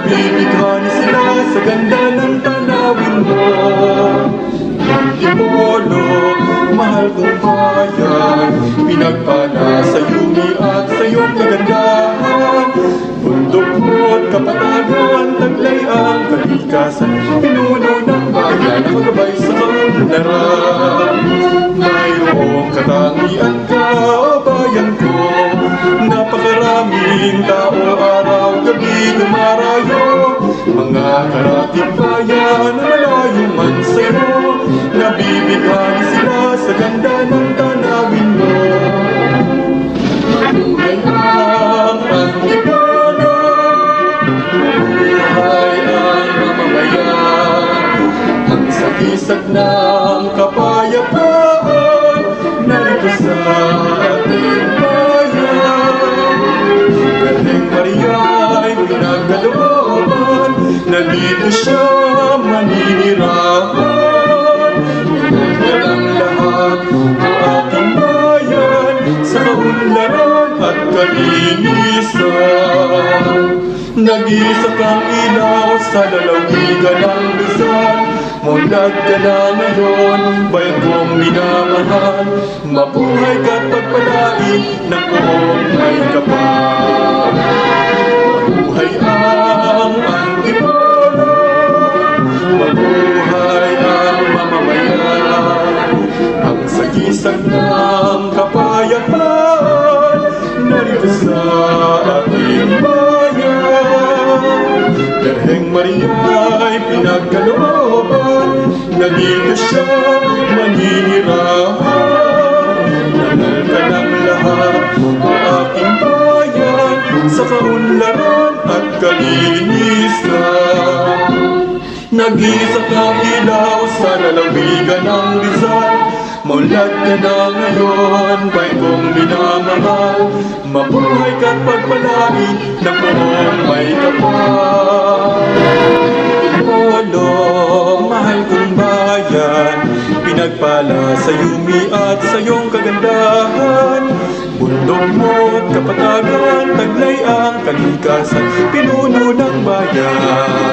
Nabibighani sila sa ganda ng tanawin mo. Antipolo, mahal kong bayan, pinagpala sa yumi at sa iyong kagandahan. Bundok mo't kapatagan, taglay ang kalikasan, pinuno ng bayan, nakagabay sa kaunlaran. Mayroong katangian ka, o bayan ko, napakaraming tao, araw-gabi dumarayo. Mga karating bayan na malayo man sa'yo, nabibighani sila sa ganda ng tanawin mo. Mabuhay ang Antipolo, mabuhay ang mamamayan, ang sagisag ng kapayapaan, narito sa ating bayan. Galing Maria'y pinagkalooban, nandito siya maninirahan. Walang lahat ang ating bayan sa kaunlaran at kalinisan. Nag-iisa kang ilaw sa lalawigan ng Luzon, mulat ka na ngayon, bayan kong minamahal. Mabuhay ka't pagpalain ng buong may kapal. Mabuhay ang Antipolo, mabuhay ang mamamayan, ang sagisag ng kapayapaan, narito sa ating bayan. Birheng Maria'y pinagkalooban, nandito siya maninirahan. Nanal ka ng lahat ang ating bayan sa kaunlaran at kalinisan. Nag-iisa kang ilaw sa lalawigan ng Rizal, mulat ka na ngayon, bayan kong minamahal. Mabuhay ka't pagpalain ng buong may kapal. Antipolo, mahal kong bayan, pinagpala sa yumi at sa iyong kagandahan. Bundok mo't kapatagan, taglay ang kalikasan, pinuno ng bayan.